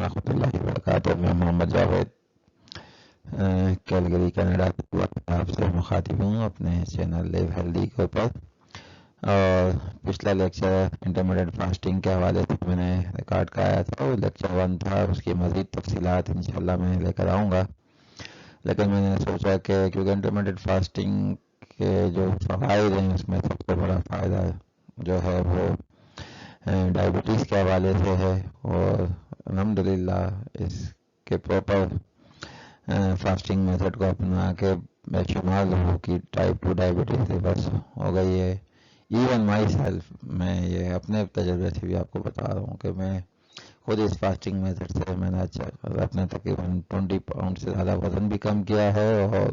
ورحمۃ اللہ وبرکاتہ. میں محمد جاوید کیلگری کینیڈا سے آپ سے مخاطب ہوں اپنے چینل لیو ہیلدی کے اوپر. اور پچھلا لیکچر انٹرمیڈیٹ فاسٹنگ کے حوالے سے میں نے ریکارڈ کرایا تھا، وہ لیکچر 1 تھا. اس کی مزید تفصیلات انشاءاللہ میں لے کر آؤں گا. لیکن میں نے سوچا کہ کیونکہ انٹرمیڈیٹ فاسٹنگ کے جو فوائد ہیں اس میں سب سے بڑا فائدہ جو ہے وہ ڈائبٹیز کے حوالے سے ہے، اور الحمدللہ اس کے پراپر فاسٹنگ میتھڈ کو اپنا کے بے شمار لوگوں کی ٹائپ 2 ڈائبٹیز سے بس ہو گئی ہے. ایون مائی سیلف، میں یہ اپنے تجربے سے بھی آپ کو بتا رہا ہوں کہ میں خود اس فاسٹنگ میتھڈ سے میں نے اپنے تقریباً 20 پاؤنڈ سے زیادہ وزن بھی کم کیا ہے، اور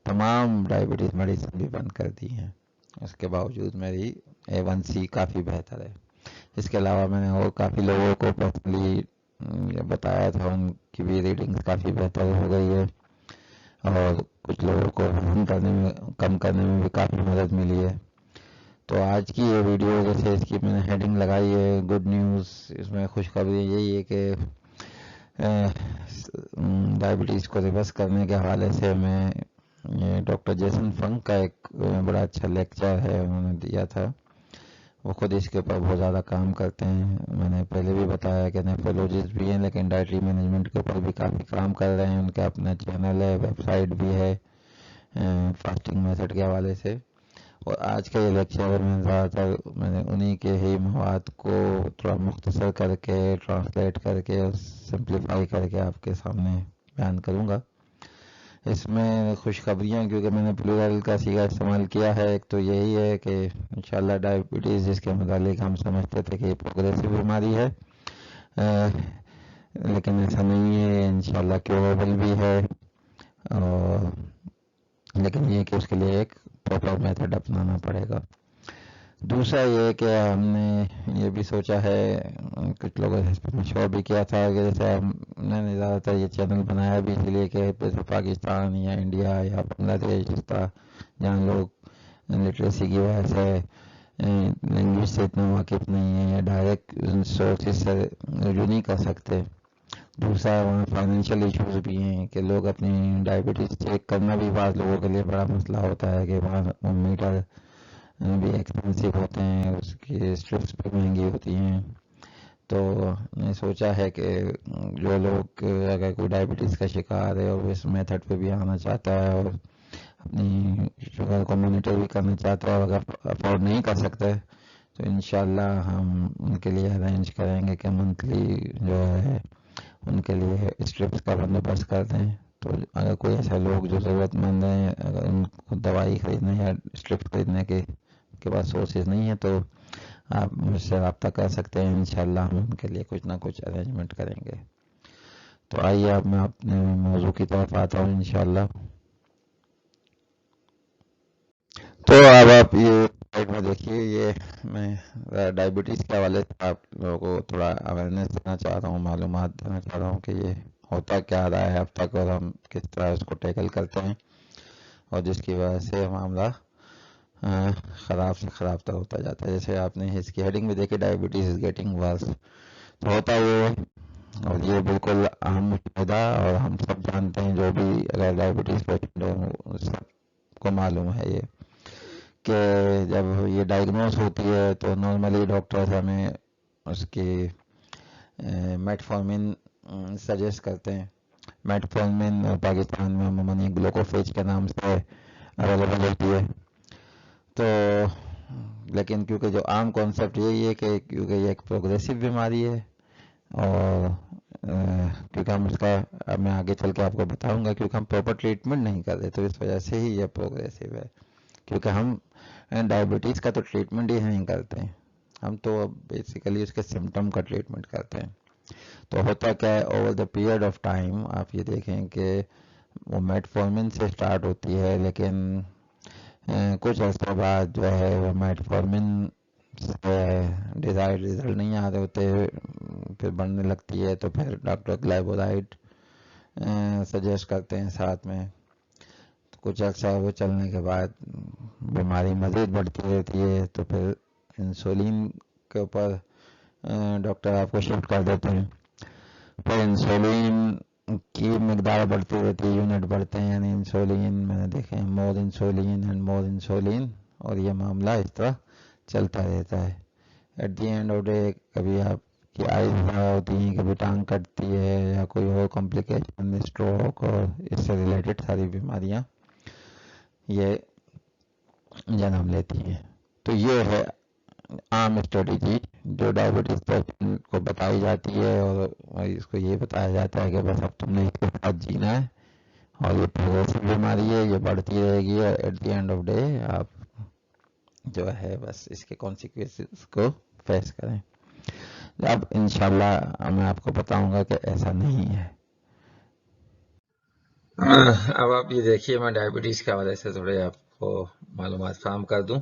تمام ڈائبٹیز میڈیسن بھی بند کر دی ہیں. اس کے باوجود میری A1C کافی بہتر ہے. اس کے علاوہ میں نے اور کافی لوگوں کو پرسنلی بتایا تھا، ان کی بھی ریڈنگز کافی بہتر ہو گئی ہے، اور کچھ لوگوں کو کم کرنے میں بھی کافی مدد ملی ہے. تو آج کی یہ ویڈیو جیسے اس کی میں نے ہیڈنگ لگائی ہے گڈ نیوز. اس میں خوشخبری یہی ہے کہ ڈائبٹیز کو ریورس کرنے کے حوالے سے میں ڈاکٹر جیسن فنک کا ایک بڑا اچھا لیکچر ہے انہوں نے دیا تھا. وہ خود اس کے اوپر بہت زیادہ کام کرتے ہیں. میں نے پہلے بھی بتایا کہ نیفرولوجسٹ بھی ہیں، لیکن ڈائٹری مینجمنٹ کے اوپر بھی کافی کام کر رہے ہیں. ان کا اپنا چینل ہے، ویب سائٹ بھی ہے فاسٹنگ میتھڈ کے حوالے سے. اور آج کا یہ لیکچر میں نے انہی کے ہی مواد کو تھوڑا مختصر کر کے ٹرانسلیٹ کر کے اور سمپلیفائی کر کے آپ کے سامنے بیان کروں گا. اس میں خوشخبریاں کیونکہ میں نے پلورل کا صیغہ استعمال کیا ہے. ایک تو یہی ہے کہ انشاءاللہ ڈائبٹیز جس کے متعلق ہم سمجھتے تھے کہ یہ پروگریسو بیماری ہے، لیکن ایسا نہیں ہے. انشاءاللہ کیوریبل بھی ہے، اور لیکن یہ کہ اس کے لیے ایک پراپر میتھڈ اپنانا پڑے گا. دوسرا یہ کہ ہم نے یہ بھی سوچا ہے، کچھ لوگوں نے اس پر مشورہ بھی کیا تھا کہ جیسے میں نے زیادہ تر یہ چینل بنایا بھی اس لیے کہ پاکستان یا انڈیا یا بنگلہ دیش جس طرح جہاں لوگ لٹریسی کی وجہ سے لینگویج سے اتنا واقف نہیں ہے یا ڈائریکٹ سورسز سے رجوع نہیں کر سکتے. دوسرا وہاں فائنینشیل ایشوز بھی ہیں کہ لوگ اپنی ڈائبٹیز چیک کرنا بھی بعض لوگوں کے لیے بڑا مسئلہ ہوتا ہے کہ وہاں میٹر بھی ایکسپینسو ہوتے ہیں، اس کی اسٹرپس بھی مہنگی ہوتی ہیں. تو میں سوچا ہے کہ جو لوگ اگر کوئی ڈائبٹیز کا شکار ہے اور اس میتھڈ پہ بھی آنا چاہتا ہے اور اپنی شوگر کو مانیٹر بھی کرنا چاہتا ہے اور اگر افورڈ نہیں کر سکتے تو انشاءاللہ ہم ان کے لیے ارینج کریں گے کہ منتھلی جو ہے ان کے لیے اسٹرپس کا بندوبست کر دیں. تو اگر کوئی ایسا لوگ جو ضرورت مند ہیں، اگر ان کو دوائی خریدنے یا اسٹرپس خریدنے کے بعد سورسز نہیں ہے تو آپ مجھ سے رابطہ کر سکتے ہیں. انشاءاللہ ہم ان کے لیے کچھ نہ کچھ ارینجمنٹ کریں گے. تو آئیے اب میں اپنے موضوع کی طرف آتا ہوں انشاءاللہ. تو اب آپ یہ سلائیڈ میں دیکھیے، یہ میں ڈائبٹیز کے حوالے سے آپ لوگوں کو تھوڑا اویئرنیس دینا چاہ رہا ہوں، معلومات دینا چاہ رہا ہوں کہ یہ ہوتا کیا رہا ہے اب تک اور ہم کس طرح اس کو ٹیکل کرتے ہیں، اور جس کی وجہ سے معاملہ خراب سے خراب تر ہوتا جاتا ہے. جیسے آپ نے اس کی ہیڈنگ بھی دیکھی، ڈائبٹیز از گیٹنگ ورس. تو ہوتا یہ ہے، اور یہ بالکل عام مشاہدہ اور ہم سب جانتے ہیں جو بھی اگر ڈائبٹیز پیشنٹ ہو سب کو معلوم ہے یہ کہ جب یہ ڈائگنوز ہوتی ہے تو نارملی ڈاکٹرز ہمیں اس کی میٹفارمن سجیسٹ کرتے ہیں. میٹفارمن پاکستان میں عموماً گلوکوفیج کے نام سے اویلیبل ہوتی ہے. تو لیکن کیونکہ جو عام کانسیپٹ یہی ہے کہ کیونکہ یہ ایک پروگریسو بیماری ہے، اور کیونکہ ہم اس کا اب میں آگے چل کے آپ کو بتاؤں گا کیونکہ ہم پراپر ٹریٹمنٹ نہیں کرتے تو اس وجہ سے ہی یہ پروگریسو ہے. کیونکہ ہم ڈائبٹیز کا تو ٹریٹمنٹ ہی نہیں کرتے ہیں، ہم تو بیسیکلی اس کے سمٹم کا ٹریٹمنٹ کرتے ہیں. تو ہوتا کیا ہے، over the period of time آپ یہ دیکھیں کہ وہ میٹفارمن سے سٹارٹ ہوتی ہے، لیکن کچھ عرصے بعد جو ہے وہ میٹفارمن سے ڈیزائر رزلٹ نہیں آ رہے ہوتے، پھر بڑھنے لگتی ہے. تو پھر ڈاکٹر گلائبوزائڈ سجیسٹ کرتے ہیں ساتھ میں. کچھ عرصہ وہ چلنے کے بعد بیماری مزید بڑھتی رہتی ہے، تو پھر انسولین کے اوپر ڈاکٹر آپ کو شفٹ کر دیتے ہیں. پھر انسولین کی مقدار بڑھتی رہتی ہے، یونٹ بڑھتے ہیں، یعنی انسولین میں نے دیکھے ہیں more insulin and more insulin, اور یہ معاملہ اس طرح چلتا رہتا ہے. At the end of day کبھی آپ کی آئیز خراب ہوتی ہیں، کبھی ٹانگ کٹتی ہے، یا کوئی اور کمپلیکیشن، اسٹروک اور اس سے ریلیٹڈ ساری بیماریاں یہ جنم لیتی ہیں. تو یہ ہے عام اسٹریٹجی جو ڈائبٹیز پیشنٹ کو بتائی جاتی ہے، اور اس کو یہ بتایا جاتا ہے کہ بس اب تم نے اس کے ساتھ جینا ہے، اور یہ پروگریسو بیماری ہے، یہ بڑھتی رہے گی، اور at the end of day آپ جو ہے بس اس کے کانسیکوینسز کو فیس کریں. اب انشاءاللہ میں آپ کو بتاؤں گا کہ ایسا نہیں ہے. اب آپ یہ دیکھیے، میں ڈائبٹیز کے حوالے سے تھوڑے آپ کو معلومات فراہم کر دوں.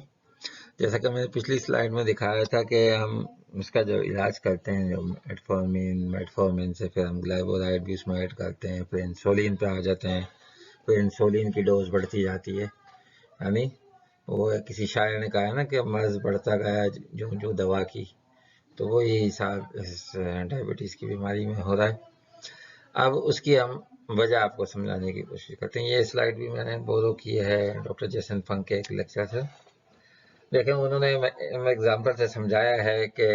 جیسا کہ میں نے پچھلی سلائیڈ میں دکھایا تھا کہ ہم اس کا جو علاج کرتے ہیں، جو میٹفورمین سے پھر ہم گلائبورائڈ بھی اس میں ایڈ کرتے ہیں، پھر انسولین پہ آ جاتے ہیں، پھر انسولین کی ڈوز بڑھتی جاتی ہے. یعنی وہ کسی شاعر نے کہا نا کہ مرض بڑھتا گیا جو دوا کی، تو وہ یہی حساب اس ڈائبٹیز کی بیماری میں ہو رہا ہے. اب اس کی ہم وجہ آپ کو سمجھانے کی کوشش کرتے ہیں. یہ سلائیڈ بھی میں نے بورو کی ہے ڈاکٹر جیسن فنک کے ایک لیکچر سے. لیکن انہوں نے ایگزامپل سے سمجھایا ہے کہ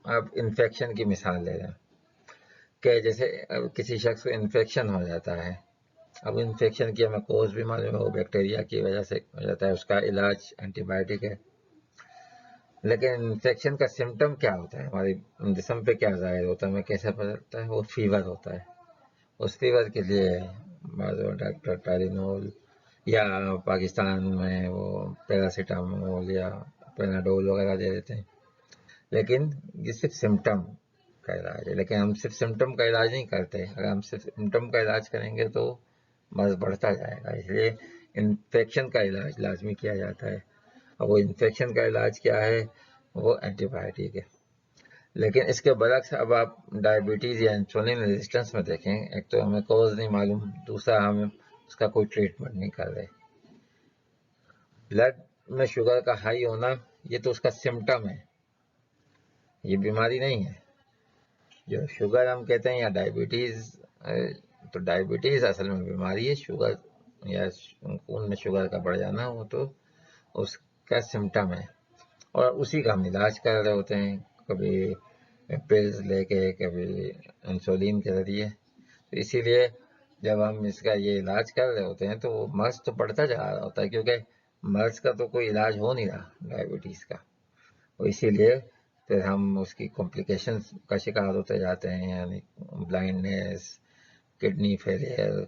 اب انفیکشن کی مثال لے رہے ہیں کہ جیسے کسی شخص کو انفیکشن ہو جاتا ہے. اب انفیکشن کی ہمیں کوز بھی معلوم ہے، وہ بیکٹیریا کی وجہ سے ہو جاتا ہے، اس کا علاج اینٹی بایوٹک ہے. لیکن انفیکشن کا سمٹم کیا ہوتا ہے، ہمارے جسم پہ کیا ظاہر ہوتا ہے، ہمیں کیسے پتہ چلتا ہے؟ وہ فیور ہوتا ہے. اس فیور کے لیے بعض ڈاکٹر ٹائرینول یا پاکستان میں وہ پیراسیٹامول یا پیناڈول وغیرہ دے دیتے ہیں. لیکن یہ صرف سمٹم کا علاج ہے. لیکن ہم صرف سمٹم کا علاج نہیں کرتے. اگر ہم صرف سمٹم کا علاج کریں گے تو مرض بڑھتا جائے گا. اس لیے انفیکشن کا علاج لازمی کیا جاتا ہے. اور وہ انفیکشن کا علاج کیا ہے؟ وہ اینٹی بایوٹک ہے. لیکن اس کے برعکس اب آپ ڈائبٹیز یا انسولین ریزسٹنس میں دیکھیں، ایک تو ہمیں کوز نہیں معلوم، دوسرا ہم اس کا کوئی ٹریٹمنٹ نہیں کر رہے. بلڈ میں شوگر کا ہائی ہونا یہ تو اس کا سمٹم ہے، یہ بیماری نہیں ہے. جو شوگر ہم کہتے ہیں یا ڈائبٹیز، تو ڈائبٹیز اصل میں بیماری ہے. شوگر یا خون میں شوگر کا بڑھ جانا وہ تو اس کا سمٹم ہے، اور اسی کا ہم علاج کر رہے ہوتے ہیں، کبھی پلز لے کے، کبھی انسولین کے ذریعے. تو اسی لیے جب ہم اس کا یہ علاج کر رہے ہوتے ہیں تو وہ مرض تو بڑھتا جا رہا ہوتا ہے، کیونکہ مرض کا تو کوئی علاج ہو نہیں رہا ڈائبٹیز کا. اور اسی لیے پھر ہم اس کی کمپلیکیشن کا شکار ہوتے جاتے ہیں، یعنی بلائنڈنیس، کڈنی فیلئر،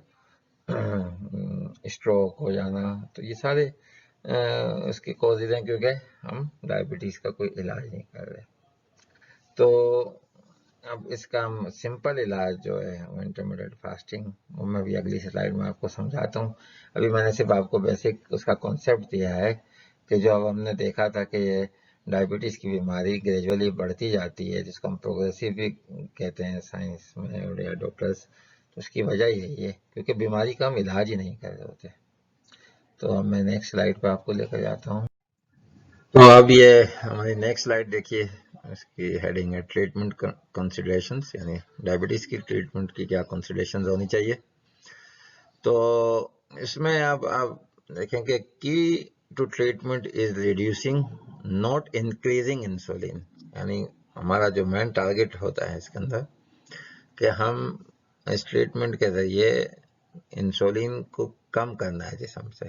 اسٹروک ہو جانا. تو یہ سارے اس کی کوزز ہیں، کیونکہ ہم ڈائبٹیز کا کوئی علاج نہیں کر رہے. تو اب اس کا سمپل علاج جو ہے انٹرمیڈیٹ فاسٹنگ، وہ میں بھی اگلی سلائیڈ میں آپ کو سمجھاتا ہوں. ابھی میں نے صرف آپ کو بیسک اس کا کانسیپٹ دیا ہے کہ جو اب ہم نے دیکھا تھا کہ یہ ڈائبٹیز کی بیماری گریجولی بڑھتی جاتی ہے، جس کو ہم پروگریسو بھی کہتے ہیں سائنس میں یا ڈاکٹرز. تو اس کی وجہ یہی ہے کیونکہ بیماری کا ہم علاج ہی نہیں کر رہے ہوتے. تو اب میں نیکسٹ سلائیڈ پہ آپ کو لے کر جاتا ہوں. تو اب یہ ہماری نیکسٹ سلائیڈ دیکھیے، اس کی ہیڈنگ ہے ٹریٹمنٹ کنسیڈریشنز، یعنی ڈائبٹیز کی ٹریٹمنٹ کی کیا کنسیڈریشنز ہونی چاہیے. تو اس میں اب آپ دیکھیں کہ key to treatment is reducing not increasing insulin. یعنی ہمارا جو مین ٹارگیٹ ہوتا ہے اس کے اندر کہ ہم اس ٹریٹمنٹ کے ذریعے انسولین کو کم کرنا ہے جسم سے.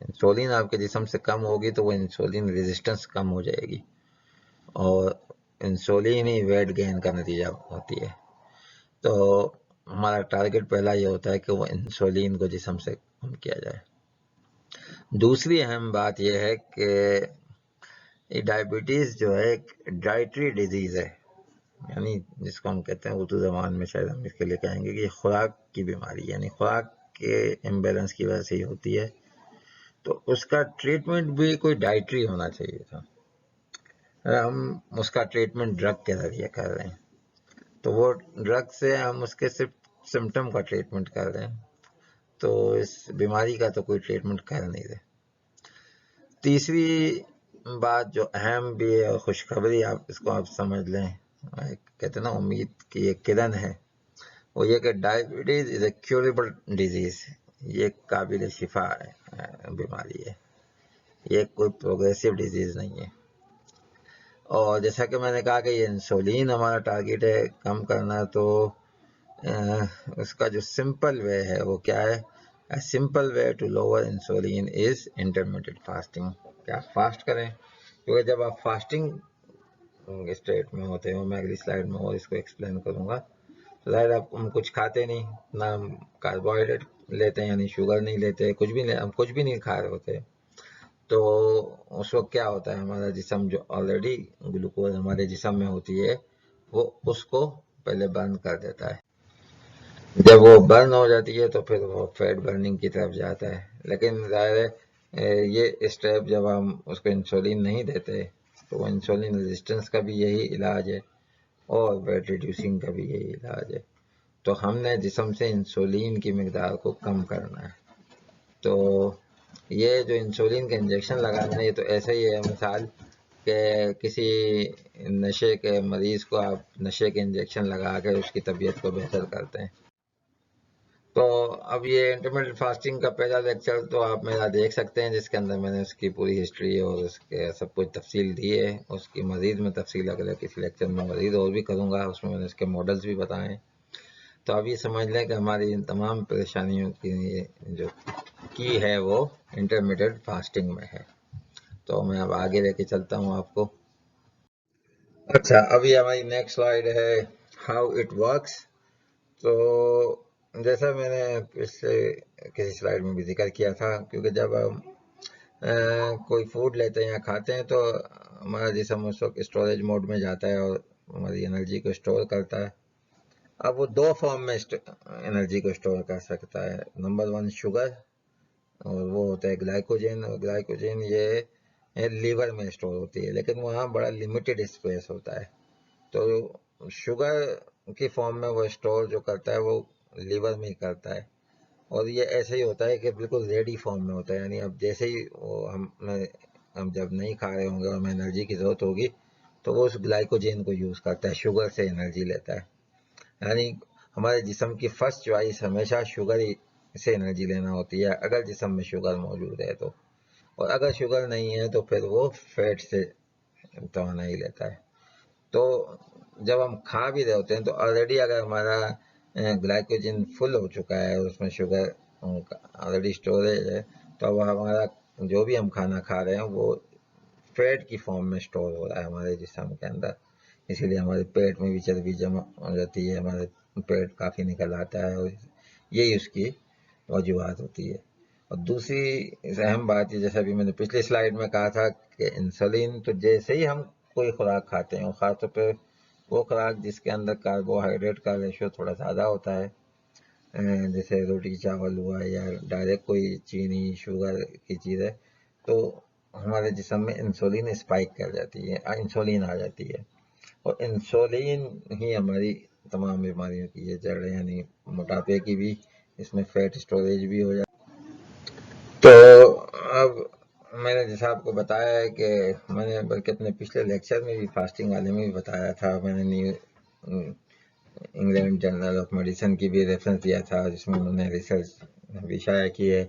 انسولین آپ کے جسم سے کم ہوگی تو وہ انسولین ریزسٹنس کم ہو جائے گی، اور انسولین ہی ویٹ گین کا نتیجہ ہوتی ہے. تو ہمارا ٹارگیٹ پہلا یہ ہوتا ہے کہ وہ انسولین کو جسم سے کم کیا جائے. دوسری اہم بات یہ ہے کہ یہ ڈائبٹیز جو ہے ایک ڈائٹری ڈیزیز ہے، یعنی جس کو ہم کہتے ہیں اردو زبان میں شاید ہم اس کے لیے کہیں گے کہ یہ خوراک کی بیماری، یعنی خوراک کے امبیلنس کی وجہ سے ہی ہوتی ہے. تو اس کا ٹریٹمنٹ بھی کوئی ڈائٹری ہونا چاہیے تھا. ہم اس کا ٹریٹمنٹ ڈرگ کے ذریعے کر رہے ہیں، تو وہ ڈرگ سے ہم اس کے صرف سمٹم کا ٹریٹمنٹ کر رہے ہیں، تو اس بیماری کا تو کوئی ٹریٹمنٹ کر نہیں رہے. تیسری بات جو اہم بھی ہے، خوشخبری آپ اس کو آپ سمجھ لیں، کہتے ہیں نا امید کی ایک کرن ہے، وہ یہ کہ diabetes is a curable disease, یہ قابل شفا بیماری ہے، یہ کوئی پروگریسو ڈیزیز نہیں ہے. اور جیسا کہ میں نے کہا کہ یہ انسولین ہمارا ٹارگیٹ ہے کم کرنا، تو اس کا جو سمپل وے ہے وہ کیا ہے؟ Simple way to lower insulin is intermittent fasting, کہ آپ فاسٹ کریں، کیونکہ جب آپ فاسٹنگ اسٹیٹ میں ہوتے ہیں، میں اگلی سلائڈ میں اور اس کو ایکسپلین کروں گا، تو ظاہر آپ ہم کچھ کھاتے نہیں، نہ ہم کاربوہائیڈریٹ لیتے ہیں یعنی شوگر نہیں لیتے، ہم کچھ بھی نہیں کھا رہے ہوتے، تو اس وقت کیا ہوتا ہے، ہمارا جسم جو آلریڈی گلوکوز ہمارے جسم میں ہوتی ہے وہ اس کو پہلے برن کر دیتا ہے. جب وہ برن ہو جاتی ہے تو پھر وہ فیٹ برننگ کی طرف جاتا ہے. لیکن ظاہر ہے یہ اسٹیپ جب ہم اس کو انسولین نہیں دیتے تو وہ انسولین ریزسٹنس کا بھی یہی علاج ہے اور ویٹ ریڈیوسنگ کا بھی یہی علاج ہے. تو ہم نے جسم سے انسولین کی مقدار کو کم کرنا ہے. تو یہ جو انسولین کا انجیکشن لگانا ہے یہ تو ایسا ہی ہے مثال کہ کسی نشے کے مریض کو آپ نشے کے انجیکشن لگا کے اس کی طبیعت کو بہتر کرتے ہیں. تو اب یہ انٹرمیڈیٹ فاسٹنگ کا پہلا لیکچر تو آپ میرا دیکھ سکتے ہیں، جس کے اندر میں نے اس کی پوری ہسٹری اور اس کے سب کچھ تفصیل دی ہے. اس کی مزید میں تفصیل اگلے کسی لیکچر میں مزید اور بھی کروں گا، اس میں نے اس کے ماڈلز بھی بتائے ہیں. تو اب یہ سمجھ لیں کہ ہماری ان تمام پریشانیوں کی جو کی ہے وہ انٹرمیڈیٹ فاسٹنگ میں ہے. تو میں اب آگے لے کے چلتا ہوں آپ کو. اچھا، ابھی ہماری نیکسٹ سلائیڈ ہے ہاؤ اٹ ورکس. تو جیسا میں نے پچھلے کسی سلائیڈ میں بھی ذکر کیا تھا، کیونکہ جب ہم کوئی فوڈ لیتے ہیں یا کھاتے ہیں تو ہمارا جسم اس وقت اسٹوریج موڈ میں جاتا ہے اور ہماری انرجی کو اسٹور کرتا ہے. اب وہ دو فارم میں انرجی کو اسٹور کر سکتا ہے. نمبر 1 شوگر، اور وہ ہوتا ہے گلائکوجن. اور گلائکوجن یہ لیور میں اسٹور ہوتی ہے، لیکن وہاں بڑا لمیٹڈ اسپیس ہوتا ہے. تو شوگر کی فارم میں وہ اسٹور جو کرتا ہے وہ لیور میں ہی کرتا ہے. اور یہ ایسے ہی ہوتا ہے کہ بالکل ریڈی فارم میں ہوتا ہے، یعنی اب جیسے ہی ہم جب نہیں کھا رہے ہوں گے اور ہمیں انرجی کی ضرورت ہوگی تو وہ اس گلائکوجن کو یوز کرتا ہے، شوگر سے انرجی لیتا ہے. یعنی ہمارے جسم کی فرسٹ چوائس ہمیشہ شوگر سے انرجی لینا ہوتی ہے اگر جسم میں شوگر موجود ہے تو، اور اگر شوگر نہیں ہے تو پھر وہ فیٹ سے توانائی لیتا ہے. تو جب ہم کھا بھی رہے ہوتے ہیں تو آلریڈی اگر ہمارا گلائکوجن فل ہو چکا ہے، اس میں شوگر آلریڈی اسٹوریج ہے، تو اب ہمارا جو بھی ہم کھانا کھا رہے ہیں وہ فیٹ کی فارم میں اسٹور ہو رہا ہے ہمارے جسم کے اندر. اسی لیے ہمارے پیٹ میں بھی چربی جمع ہو جاتی ہے، ہمارے پیٹ کافی نکل آتا ہے، اور یہی اس کی وجوہات ہوتی ہے. اور دوسری اہم بات یہ، جیسا بھی میں نے پچھلی سلائیڈ میں کہا تھا کہ انسولین تو جیسے ہی ہم کوئی خوراک کھاتے ہیں، اور خاص طور پہ وہ خوراک جس کے اندر کاربوہائیڈریٹ کا ریشو تھوڑا زیادہ ہوتا ہے، جیسے روٹی چاول ہوا یا ڈائریکٹ کوئی چینی شوگر کی چیز ہے، تو ہمارے جسم میں انسولین اسپائک کر جاتی ہے، انسولین آ جاتی ہے. اور انسولین ہی ہماری تمام بیماریوں کی یہ جڑ ہے، یعنی موٹاپے کی بھی، اس میں فیٹ اسٹوریج بھی ہو جاتا ہے. تو اب میں نے جیسا آپ کو بتایا ہے کہ میں نے بلکہ اپنے پچھلے لیکچر میں بھی فاسٹنگ والے میں بھی بتایا تھا، میں نے New England Journal of Medicine کی بھی ریفرنس دیا تھا، جس میں انہوں نے ریسرچ بھی شائع کی ہے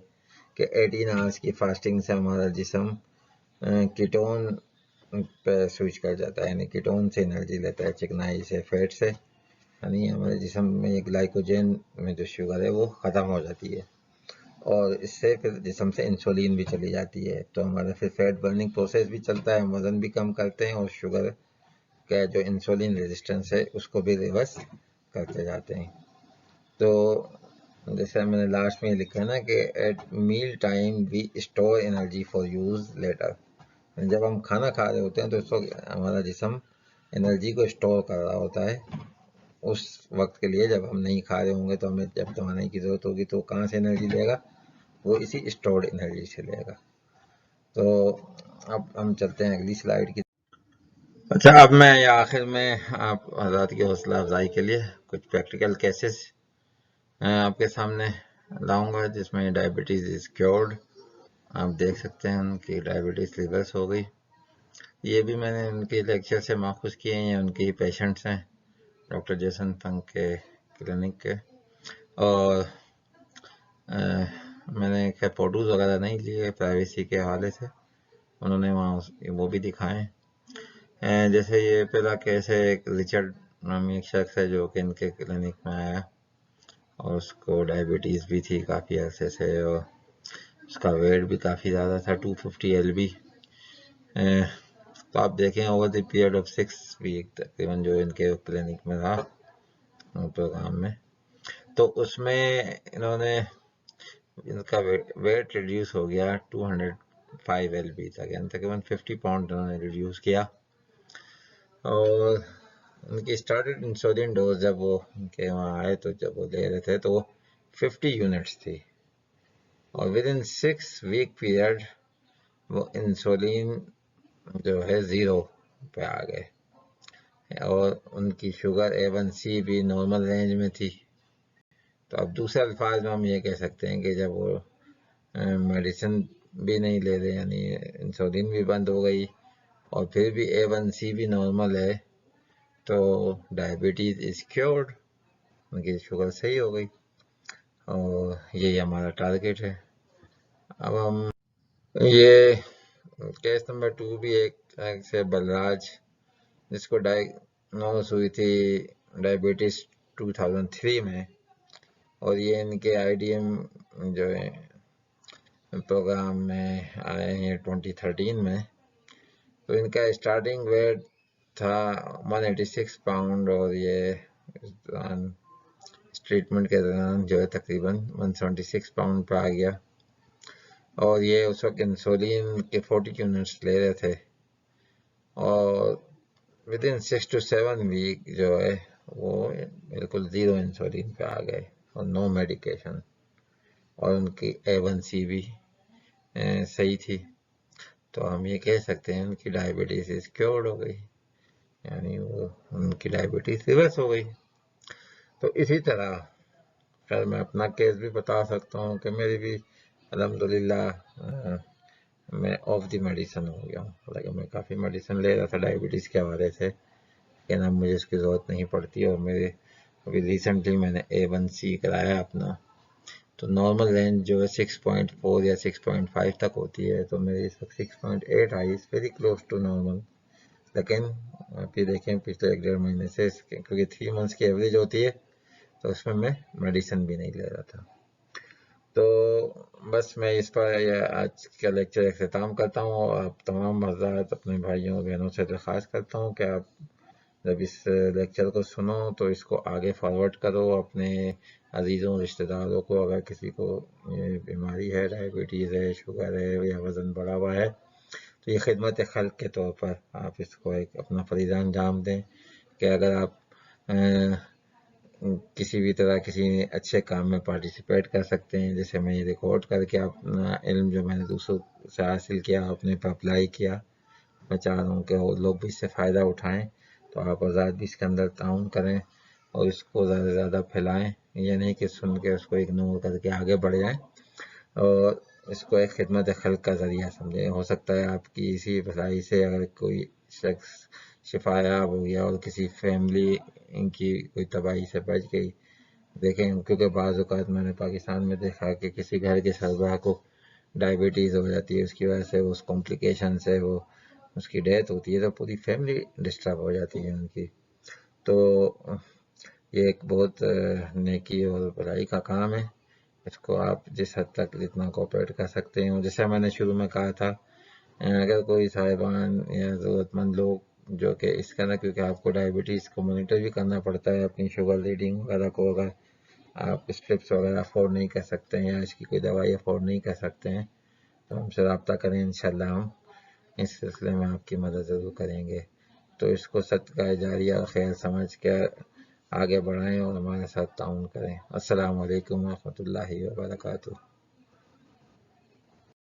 کہ 18 آورس کی فاسٹنگ سے ہمارا جسم کیٹون پہ سوئچ کر جاتا ہے، یعنی کیٹون سے انرجی لیتا ہے، چکنائی سے، فیٹ سے. یعنی ہمارے جسم میں یہ گلائکوجن میں جو شوگر ہے وہ ختم ہو جاتی ہے، اور اس سے پھر جسم سے انسولین بھی چلی جاتی ہے. تو ہمارا پھر فیٹ برننگ پروسیس بھی چلتا ہے، ہم وزن بھی کم کرتے ہیں، اور شوگر کا جو انسولین ریزسٹنس ہے اس کو بھی ریورس کرتے جاتے ہیں. تو جیسے میں نے لاسٹ میں لکھا ہے نا کہ at meal time we store energy for use later. جب ہم کھانا کھا رہے ہوتے ہیں تو اس وقت ہمارا جسم انرجی کو اسٹور کر رہا ہوتا ہے اس وقت کے لیے، جب ہم نہیں کھا رہے ہوں گے تو ہمیں جب توانائی کی ضرورت ہوگی تو کہاں سے انرجی لے گا؟ وہ اسی اسٹورڈ انرجی سے لے گا. تو اب ہم چلتے ہیں اگلی سلائیڈ کی. اچھا، اب میں آخر میں آپ حضرات کی حوصلہ افزائی کے لیے کچھ پریکٹیکل کیسز آپ کے سامنے لاؤں گا، جس میں ڈائبٹیز از کیورڈ. آپ دیکھ سکتے ہیں ان کی ڈائبٹیز ریورس ہو گئی. یہ بھی میں نے ان کے لیکچر سے ماخوذ کیے ہیں، ان کے ہی پیشنٹس ہیں ڈاکٹر جیسن فنک کے کلینک کے، اور میں نے خیر فوٹوز وغیرہ نہیں لیے پرائیویسی کے حوالے سے، انہوں نے وہاں وہ بھی دکھائے. جیسے یہ پہلا کیس ہے، ایک رچرڈ نامی ایک شخص ہے جو کہ ان کے کلینک میں آیا، اور اس کو ڈائبٹیز بھی تھی کافی عرصے سے، اور اس کا ویٹ بھی کافی زیادہ تھا 250 LB. تو آپ دیکھیں over the period of 6 week تقریباً جو ان کے کلینک میں رہا پروگرام میں، تو اس میں انہوں نے ان کا ویٹ ریڈیوس ہو گیا 205 LB تک، یعنی تقریباً 50 پاؤنڈ انہوں نے ریڈیوس کیا. اور ان کی اسٹارٹڈ انسولین ڈوز جب وہ ان کے وہاں آئے تو جب وہ لے رہے تھے تو وہ 50 یونٹس تھی، اور ود ان 6 ویک پیریڈ وہ انسولین جو ہے 0 پہ آ گئے، اور ان کی شوگر A1C بھی نارمل رینج میں تھی. تو اب دوسرے الفاظ میں ہم یہ کہہ سکتے ہیں کہ جب وہ میڈیسن بھی نہیں لے رہے، یعنی انسولین بھی بند ہو گئی، اور پھر بھی A1C بھی نارمل ہے، تو ڈائبٹیز از کیورڈ، ان کی شوگر صحیح ہو گئی، اور یہی ہمارا ٹارگیٹ ہے. اب ہم یہ کیس نمبر 2 بھی ایک سے بلراج، جس کو ڈائگنوز ہوئی تھی ڈائبٹیز 2003 میں، اور یہ ان کے IDM جو ہے پروگرام میں آئے ہیں 2013 میں. تو ان کا اسٹارٹنگ ویٹ تھا 186 پاؤنڈ، اور یہ ٹریٹمنٹ کے دوران جو ہے تقریباً 176 پاؤنڈ پہ آ گیا، اور یہ اس وقت انسولین کے 40 یونٹس لے رہے تھے، اور ود ان 6 to 7 ویک جو ہے وہ بالکل 0 انسولین پہ آ گئے، اور نو میڈیکیشن، اور ان کی A1C بھی صحیح تھی. تو ہم یہ کہہ سکتے ہیں ان کی ڈائبٹیز از کیورڈ ہو گئی، یعنی وہ ان کی ڈائبٹیز ریورس ہو گئی. تو اسی طرح خیر میں اپنا کیس بھی بتا سکتا ہوں کہ میری بھی الحمدللہ میں آف دی میڈیسن ہو گیا ہوں، حالانکہ میں کافی میڈیسن لے رہا تھا ڈائبٹیز کے حوالے سے، لیکن اب مجھے اس کی ضرورت نہیں پڑتی. اور میرے ابھی ریسنٹلی میں نے A1C کرایا اپنا، تو نارمل رینج جو ہے 6.4 یا 6.5 تک ہوتی ہے، تو میری اس وقت 6.8 آئی، is very close to normal. لیکن آپ یہ دیکھیں پچھلے 1.5 مہینے سے، کیونکہ 3 منتھس کی ایوریج ہوتی ہے، تو اس میں میڈیسن بھی نہیں لے رہا تھا. تو بس میں اس پر آج کا لیکچر اختتام کرتا ہوں، اور آپ تمام حضرات اپنے بھائیوں اور بہنوں سے درخواست کرتا ہوں کہ آپ جب اس لیکچر کو سنو تو اس کو آگے فارورڈ کرو اپنے عزیزوں رشتہ داروں کو. اگر کسی کو یہ بیماری ہے، ڈائبٹیز ہے، شوگر ہے، یا وزن بڑھا ہوا ہے، تو یہ خدمت خلق کے طور پر آپ اس کو ایک اپنا فریضہ انجام دیں کہ اگر آپ کسی بھی طرح کسی اچھے کام میں پارٹیسپیٹ کر سکتے ہیں، جیسے میں یہ ریکارڈ کر کے اپنا علم جو میں نے دوسروں سے حاصل کیا اپنے پہ اپلائی کیا، میں چاہ رہا ہوں کہ وہ لوگ بھی اس سے فائدہ اٹھائیں. تو آپ آزاد بھی اس کے اندر تعاون کریں، اور اس کو زیادہ سے زیادہ پھیلائیں، یہ نہیں کہ سن کے اس کو اگنور کر کے آگے بڑھ جائیں، اور اس کو ایک خدمت خلق کا ذریعہ سمجھیں. ہو سکتا ہے آپ کی اسی بھلائی سے اگر کوئی شخص شفا یاب ہو گیا اور کسی فیملی ان کی کوئی تباہی سے بچ گئی. دیکھیں کیونکہ بعض اوقات میں نے پاکستان میں دیکھا کہ کسی گھر کے سربراہ کو ڈائبٹیز ہو جاتی ہے، اس کی وجہ سے اس کمپلیکیشن سے وہ اس کی ڈیتھ ہوتی ہے، تو پوری فیملی ڈسٹرب ہو جاتی ہے ان کی. تو یہ ایک بہت نیکی اور بھلائی کا کام ہے، اس کو آپ جس حد تک جتنا کوآپریٹ کر سکتے ہیں. جیسے میں نے شروع میں کہا تھا، اگر کوئی صاحبان یا ضرورت مند لوگ جو کہ اس کا کیونکہ آپ کو ڈائبٹیز کو مانیٹر بھی کرنا پڑتا ہے، اپنی شوگر ریڈنگ وغیرہ کو، اگر آپ اسٹرپس وغیرہ افورڈ نہیں کر سکتے ہیں یا اس کی کوئی دوائی افورڈ نہیں کر سکتے ہیں، تو ہم سے رابطہ کریں، انشاءاللہ ہم اس سلسلے میں آپ کی مدد ضرور کریں گے. تو اس کو صدقہ جاریہ اور خیر سمجھ کر آگے بڑھائیں اور ہمارے ساتھ تعاون کریں. السلام علیکم ورحمۃ اللہ وبرکاتہ.